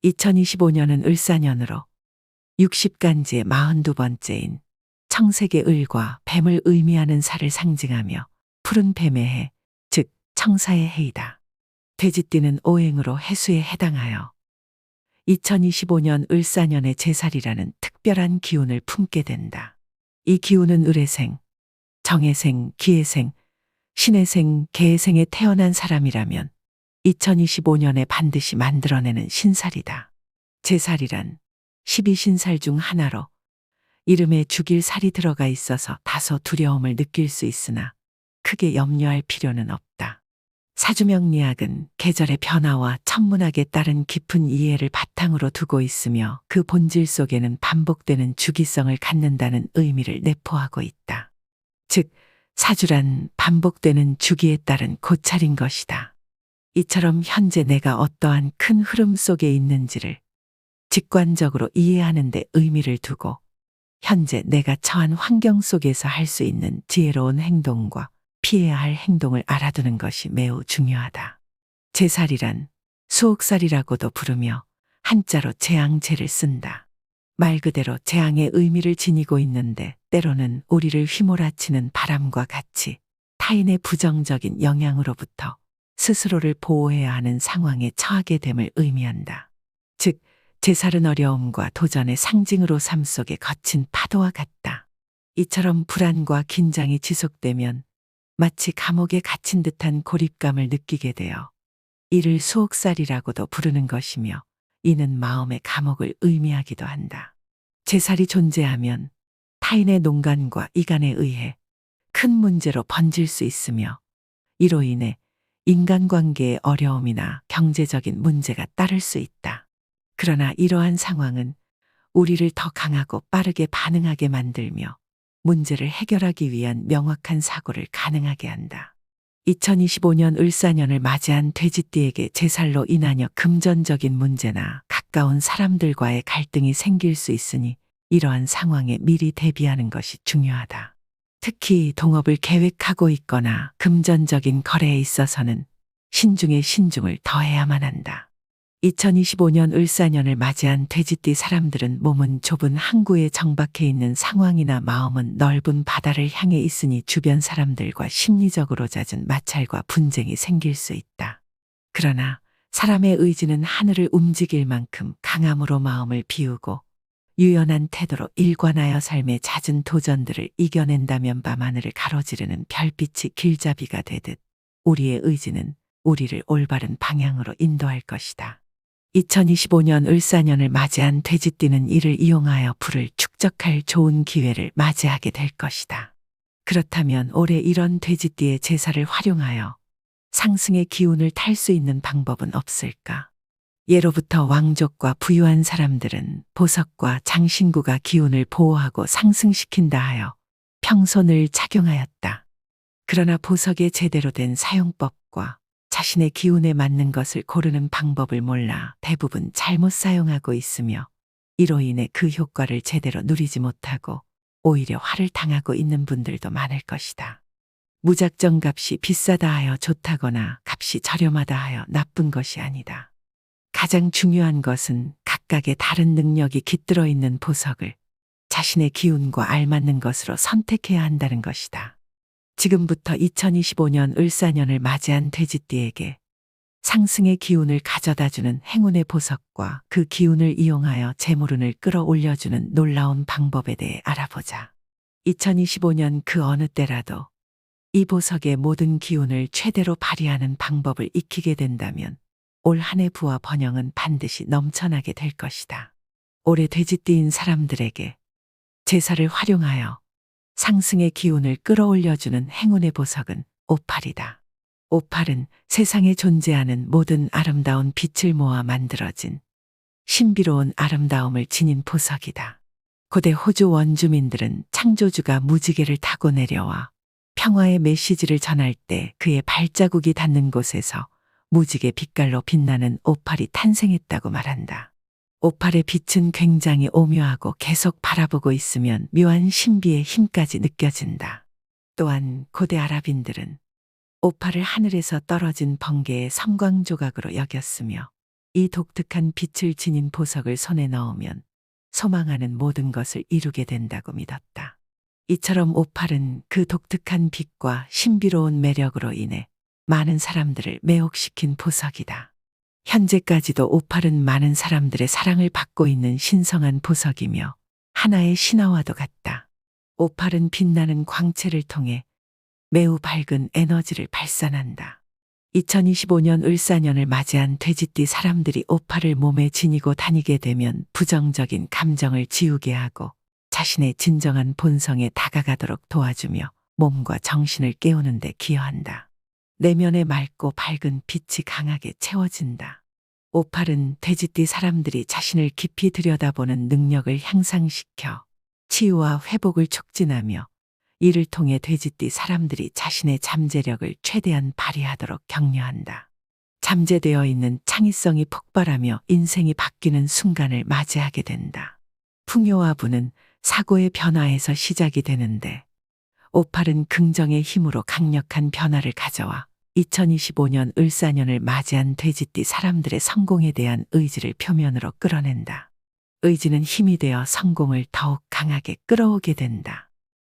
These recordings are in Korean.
2025년은 을사년으로 60간지의 42번째인 청색의 을과 뱀을 의미하는 살을 상징하며 푸른 뱀의 해, 즉 청사의 해이다. 돼지띠는 오행으로 해수에 해당하여 2025년 을사년의 제살이라는 특별한 기운을 품게 된다. 이 기운은 을의생, 정의생, 기의생, 신의생, 개의생에 태어난 사람이라면 2025년에 반드시 만들어내는 신살이다. 제살이란 12신살 중 하나로 이름에 죽일 살이 들어가 있어서 다소 두려움을 느낄 수 있으나 크게 염려할 필요는 없다. 사주명리학은 계절의 변화와 천문학에 따른 깊은 이해를 바탕으로 두고 있으며 그 본질 속에는 반복되는 주기성을 갖는다는 의미를 내포하고 있다. 즉, 사주란 반복되는 주기에 따른 고찰인 것이다. 이처럼 현재 내가 어떠한 큰 흐름 속에 있는지를 직관적으로 이해하는 데 의미를 두고 현재 내가 처한 환경 속에서 할 수 있는 지혜로운 행동과 피해야 할 행동을 알아두는 것이 매우 중요하다. 제살이란 수옥살이라고도 부르며 한자로 재앙제를 쓴다. 말 그대로 재앙의 의미를 지니고 있는데 때로는 우리를 휘몰아치는 바람과 같이 타인의 부정적인 영향으로부터 스스로를 보호해야 하는 상황에 처하게 됨을 의미한다. 즉, 제살은 어려움과 도전의 상징으로 삶 속에 거친 파도와 같다. 이처럼 불안과 긴장이 지속되면 마치 감옥에 갇힌 듯한 고립감을 느끼게 되어 이를 수옥살이라고도 부르는 것이며 이는 마음의 감옥을 의미하기도 한다. 제살이 존재하면 타인의 농간과 이간에 의해 큰 문제로 번질 수 있으며 이로 인해 인간관계의 어려움이나 경제적인 문제가 따를 수 있다. 그러나 이러한 상황은 우리를 더 강하고 빠르게 반응하게 만들며 문제를 해결하기 위한 명확한 사고를 가능하게 한다. 2025년 을사년을 맞이한 돼지띠에게 제살로 인하여 금전적인 문제나 가까운 사람들과의 갈등이 생길 수 있으니 이러한 상황에 미리 대비하는 것이 중요하다. 특히 동업을 계획하고 있거나 금전적인 거래에 있어서는 신중에 신중을 더해야만 한다. 2025년 을사년을 맞이한 돼지띠 사람들은 몸은 좁은 항구에 정박해 있는 상황이나 마음은 넓은 바다를 향해 있으니 주변 사람들과 심리적으로 잦은 마찰과 분쟁이 생길 수 있다. 그러나 사람의 의지는 하늘을 움직일 만큼 강함으로 마음을 비우고 유연한 태도로 일관하여 삶의 잦은 도전들을 이겨낸다면 밤하늘을 가로지르는 별빛이 길잡이가 되듯 우리의 의지는 우리를 올바른 방향으로 인도할 것이다. 2025년 을사년을 맞이한 돼지띠는 이를 이용하여 부를 축적할 좋은 기회를 맞이하게 될 것이다. 그렇다면 올해 이런 돼지띠의 제사를 활용하여 상승의 기운을 탈 수 있는 방법은 없을까? 예로부터 왕족과 부유한 사람들은 보석과 장신구가 기운을 보호하고 상승시킨다 하여 평소 늘 착용하였다. 그러나 보석의 제대로 된 사용법과 자신의 기운에 맞는 것을 고르는 방법을 몰라 대부분 잘못 사용하고 있으며 이로 인해 그 효과를 제대로 누리지 못하고 오히려 화를 당하고 있는 분들도 많을 것이다. 무작정 값이 비싸다 하여 좋다거나 값이 저렴하다 하여 나쁜 것이 아니다. 가장 중요한 것은 각각의 다른 능력이 깃들어 있는 보석을 자신의 기운과 알맞는 것으로 선택해야 한다는 것이다. 지금부터 2025년 을사년을 맞이한 돼지띠에게 상승의 기운을 가져다주는 행운의 보석과 그 기운을 이용하여 재물운을 끌어올려주는 놀라운 방법에 대해 알아보자. 2025년 그 어느 때라도 이 보석의 모든 기운을 최대로 발휘하는 방법을 익히게 된다면 올 한 해 부와 번영은 반드시 넘쳐나게 될 것이다. 올해 돼지띠인 사람들에게 제사를 활용하여 상승의 기운을 끌어올려주는 행운의 보석은 오팔이다. 오팔은 세상에 존재하는 모든 아름다운 빛을 모아 만들어진 신비로운 아름다움을 지닌 보석이다. 고대 호주 원주민들은 창조주가 무지개를 타고 내려와 평화의 메시지를 전할 때 그의 발자국이 닿는 곳에서 무지개 빛깔로 빛나는 오팔이 탄생했다고 말한다. 오팔의 빛은 굉장히 오묘하고 계속 바라보고 있으면 묘한 신비의 힘까지 느껴진다. 또한 고대 아랍인들은 오팔을 하늘에서 떨어진 번개의 섬광 조각으로 여겼으며 이 독특한 빛을 지닌 보석을 손에 넣으면 소망하는 모든 것을 이루게 된다고 믿었다. 이처럼 오팔은 그 독특한 빛과 신비로운 매력으로 인해 많은 사람들을 매혹시킨 보석이다. 현재까지도 오팔은 많은 사람들의 사랑을 받고 있는 신성한 보석이며 하나의 신화와도 같다. 오팔은 빛나는 광채를 통해 매우 밝은 에너지를 발산한다. 2025년 을사년을 맞이한 돼지띠 사람들이 오팔을 몸에 지니고 다니게 되면 부정적인 감정을 지우게 하고 자신의 진정한 본성에 다가가도록 도와주며 몸과 정신을 깨우는 데 기여한다. 내면의 맑고 밝은 빛이 강하게 채워진다. 오팔은 돼지띠 사람들이 자신을 깊이 들여다보는 능력을 향상시켜 치유와 회복을 촉진하며 이를 통해 돼지띠 사람들이 자신의 잠재력을 최대한 발휘하도록 격려한다. 잠재되어 있는 창의성이 폭발하며 인생이 바뀌는 순간을 맞이하게 된다. 풍요와 부는 사고의 변화에서 시작이 되는데 오팔은 긍정의 힘으로 강력한 변화를 가져와 2025년 을사년을 맞이한 돼지띠 사람들의 성공에 대한 의지를 표면으로 끌어낸다. 의지는 힘이 되어 성공을 더욱 강하게 끌어오게 된다.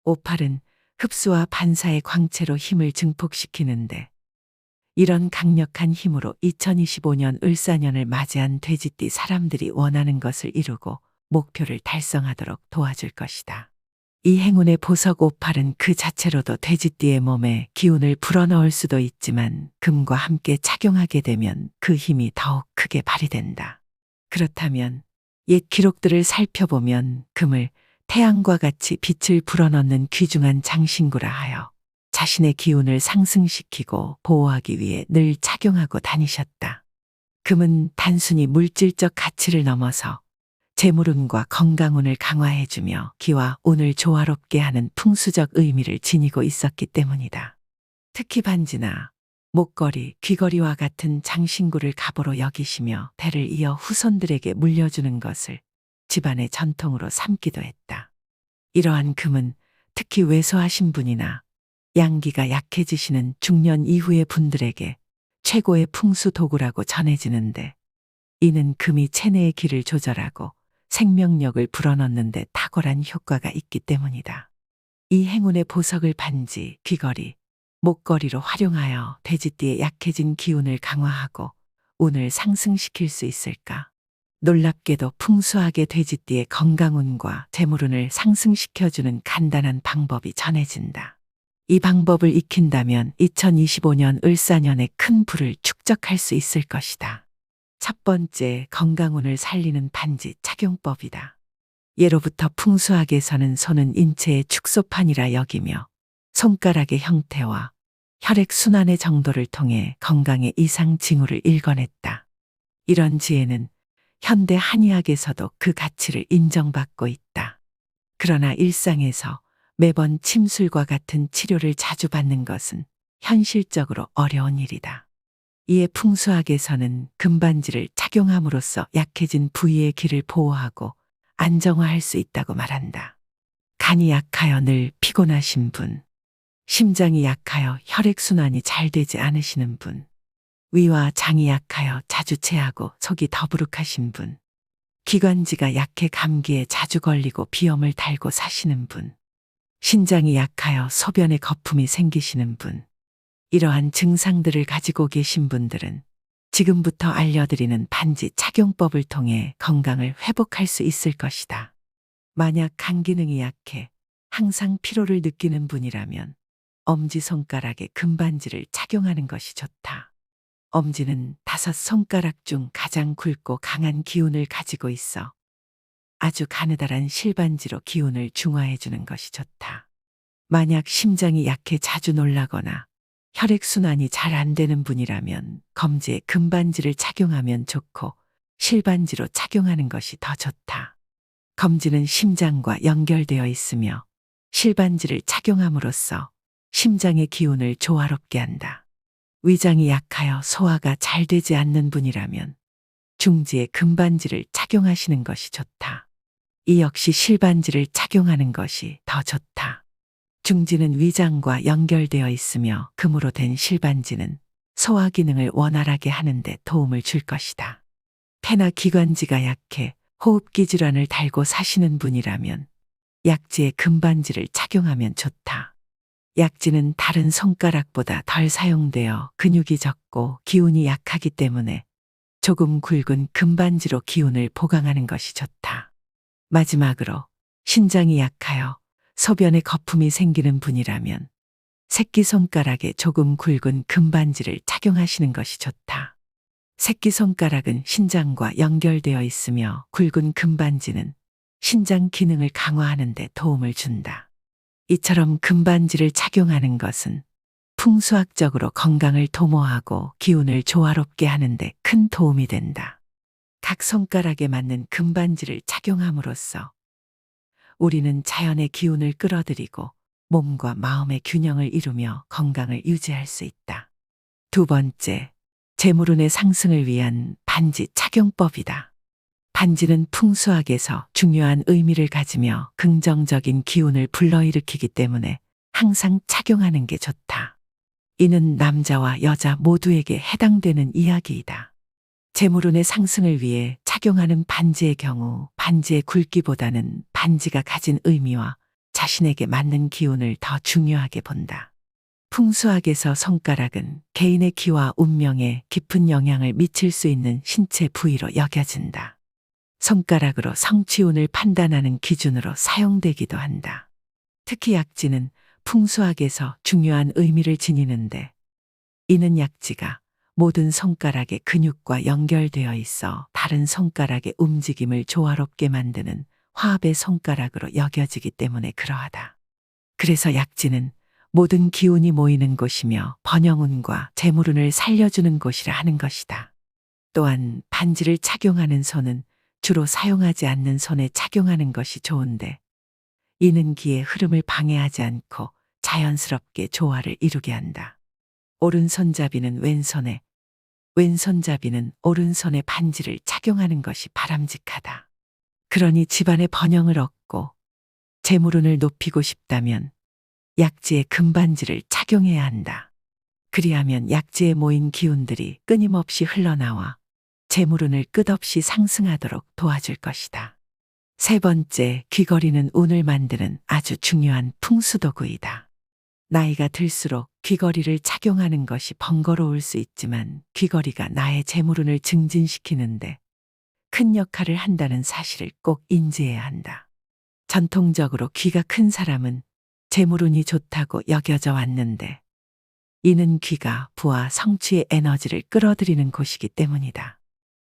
오팔은 흡수와 반사의 광채로 힘을 증폭시키는데 이런 강력한 힘으로 2025년 을사년을 맞이한 돼지띠 사람들이 원하는 것을 이루고 목표를 달성하도록 도와줄 것이다. 이 행운의 보석 오팔은 그 자체로도 돼지띠의 몸에 기운을 불어넣을 수도 있지만 금과 함께 착용하게 되면 그 힘이 더욱 크게 발휘된다. 그렇다면 옛 기록들을 살펴보면 금을 태양과 같이 빛을 불어넣는 귀중한 장신구라 하여 자신의 기운을 상승시키고 보호하기 위해 늘 착용하고 다니셨다. 금은 단순히 물질적 가치를 넘어서 재물운과 건강운을 강화해주며 기와 운을 조화롭게 하는 풍수적 의미를 지니고 있었기 때문이다. 특히 반지나 목걸이, 귀걸이와 같은 장신구를 갑오로 여기시며 대를 이어 후손들에게 물려주는 것을 집안의 전통으로 삼기도 했다. 이러한 금은 특히 왜소하신 분이나 양기가 약해지시는 중년 이후의 분들에게 최고의 풍수 도구라고 전해지는데 이는 금이 체내의 기를 조절하고 생명력을 불어넣는 데 탁월한 효과가 있기 때문이다. 이 행운의 보석을 반지, 귀걸이, 목걸이로 활용하여 돼지띠의 약해진 기운을 강화하고 운을 상승시킬 수 있을까? 놀랍게도 풍수하게 돼지띠의 건강운과 재물운을 상승시켜주는 간단한 방법이 전해진다. 이 방법을 익힌다면 2025년 을사년에 큰 부를 축적할 수 있을 것이다. 첫 번째, 건강운을 살리는 반지 착용법이다. 예로부터 풍수학에서는 손은 인체의 축소판이라 여기며 손가락의 형태와 혈액순환의 정도를 통해 건강의 이상 징후를 읽어냈다. 이런 지혜는 현대 한의학에서도 그 가치를 인정받고 있다. 그러나 일상에서 매번 침술과 같은 치료를 자주 받는 것은 현실적으로 어려운 일이다. 이에 풍수학에서는 금반지를 착용함으로써 약해진 부위의 기를 보호하고 안정화할 수 있다고 말한다. 간이 약하여 늘 피곤하신 분, 심장이 약하여 혈액순환이 잘 되지 않으시는 분, 위와 장이 약하여 자주 체하고 속이 더부룩하신 분, 기관지가 약해 감기에 자주 걸리고 비염을 달고 사시는 분, 신장이 약하여 소변에 거품이 생기시는 분, 이러한 증상들을 가지고 계신 분들은 지금부터 알려드리는 반지 착용법을 통해 건강을 회복할 수 있을 것이다. 만약 간 기능이 약해 항상 피로를 느끼는 분이라면 엄지손가락에 금반지를 착용하는 것이 좋다. 엄지는 5손가락 중 가장 굵고 강한 기운을 가지고 있어 아주 가느다란 실반지로 기운을 중화해 주는 것이 좋다. 만약 심장이 약해 자주 놀라거나 혈액순환이 잘 안 되는 분이라면 검지에 금반지를 착용하면 좋고 실반지로 착용하는 것이 더 좋다. 검지는 심장과 연결되어 있으며 실반지를 착용함으로써 심장의 기운을 조화롭게 한다. 위장이 약하여 소화가 잘 되지 않는 분이라면 중지에 금반지를 착용하시는 것이 좋다. 이 역시 실반지를 착용하는 것이 더 좋다. 중지는 위장과 연결되어 있으며 금으로 된 실반지는 소화 기능을 원활하게 하는 데 도움을 줄 것이다. 폐나 기관지가 약해 호흡기 질환을 달고 사시는 분이라면 약지에 금반지를 착용하면 좋다. 약지는 다른 손가락보다 덜 사용되어 근육이 적고 기운이 약하기 때문에 조금 굵은 금반지로 기운을 보강하는 것이 좋다. 마지막으로 신장이 약하여 소변에 거품이 생기는 분이라면 새끼손가락에 조금 굵은 금반지를 착용하시는 것이 좋다. 새끼손가락은 신장과 연결되어 있으며 굵은 금반지는 신장 기능을 강화하는 데 도움을 준다. 이처럼 금반지를 착용하는 것은 풍수학적으로 건강을 도모하고 기운을 조화롭게 하는 데 큰 도움이 된다. 각 손가락에 맞는 금반지를 착용함으로써 우리는 자연의 기운을 끌어들이고 몸과 마음의 균형을 이루며 건강을 유지할 수 있다. 두 번째, 재물운의 상승을 위한 반지 착용법이다. 반지는 풍수학에서 중요한 의미를 가지며 긍정적인 기운을 불러일으키기 때문에 항상 착용하는 게 좋다. 이는 남자와 여자 모두에게 해당되는 이야기이다. 재물운의 상승을 위해 착용하는 반지의 경우 반지의 굵기보다는 반지가 가진 의미와 자신에게 맞는 기운을 더 중요하게 본다. 풍수학에서 손가락은 개인의 기와 운명에 깊은 영향을 미칠 수 있는 신체 부위로 여겨진다. 손가락으로 성취운을 판단하는 기준으로 사용되기도 한다. 특히 약지는 풍수학에서 중요한 의미를 지니는데 이는 약지가 모든 손가락의 근육과 연결되어 있어 다른 손가락의 움직임을 조화롭게 만드는 화합의 손가락으로 여겨지기 때문에 그러하다. 그래서 약지는 모든 기운이 모이는 곳이며 번영운과 재물운을 살려주는 곳이라 하는 것이다. 또한 반지를 착용하는 손은 주로 사용하지 않는 손에 착용하는 것이 좋은데 이는 기의 흐름을 방해하지 않고 자연스럽게 조화를 이루게 한다. 오른손잡이는 왼손에, 왼손잡이는 오른손에 반지를 착용하는 것이 바람직하다. 그러니 집안의 번영을 얻고 재물운을 높이고 싶다면 약지에 금반지를 착용해야 한다. 그리하면 약지에 모인 기운들이 끊임없이 흘러나와 재물운을 끝없이 상승하도록 도와줄 것이다. 세 번째, 귀걸이는 운을 만드는 아주 중요한 풍수도구이다. 나이가 들수록 귀걸이를 착용하는 것이 번거로울 수 있지만 귀걸이가 나의 재물운을 증진시키는데 큰 역할을 한다는 사실을 꼭 인지해야 한다. 전통적으로 귀가 큰 사람은 재물운이 좋다고 여겨져 왔는데 이는 귀가 부와 성취의 에너지를 끌어들이는 곳이기 때문이다.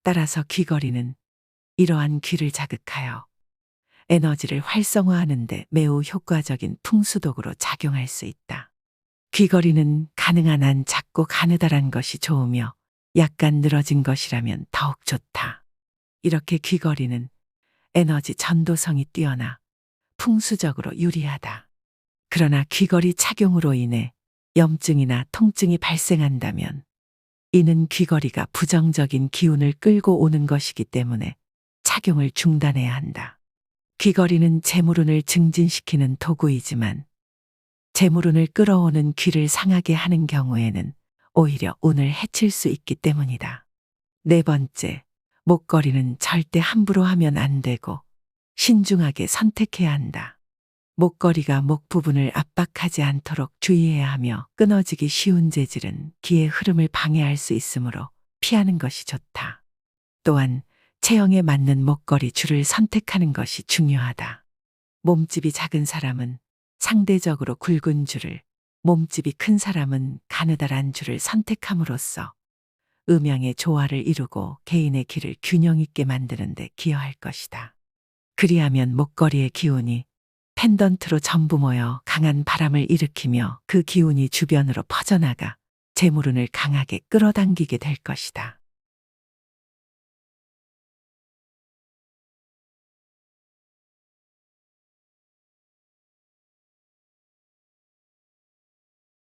따라서 귀걸이는 이러한 귀를 자극하여 에너지를 활성화하는 데 매우 효과적인 풍수도구로 작용할 수 있다. 귀걸이는 가능한 한 작고 가느다란 것이 좋으며 약간 늘어진 것이라면 더욱 좋다. 이렇게 귀걸이는 에너지 전도성이 뛰어나 풍수적으로 유리하다. 그러나 귀걸이 착용으로 인해 염증이나 통증이 발생한다면 이는 귀걸이가 부정적인 기운을 끌고 오는 것이기 때문에 착용을 중단해야 한다. 귀걸이는 재물운을 증진시키는 도구이지만 재물운을 끌어오는 귀를 상하게 하는 경우에는 오히려 운을 해칠 수 있기 때문이다. 네 번째, 목걸이는 절대 함부로 하면 안 되고 신중하게 선택해야 한다. 목걸이가 목 부분을 압박하지 않도록 주의해야 하며 끊어지기 쉬운 재질은 기의 흐름을 방해할 수 있으므로 피하는 것이 좋다. 또한 체형에 맞는 목걸이 줄을 선택하는 것이 중요하다. 몸집이 작은 사람은 상대적으로 굵은 줄을, 몸집이 큰 사람은 가느다란 줄을 선택함으로써 음양의 조화를 이루고 개인의 기를 균형 있게 만드는 데 기여할 것이다. 그리하면 목걸이의 기운이 펜던트로 전부 모여 강한 바람을 일으키며 그 기운이 주변으로 퍼져나가 재물운을 강하게 끌어당기게 될 것이다.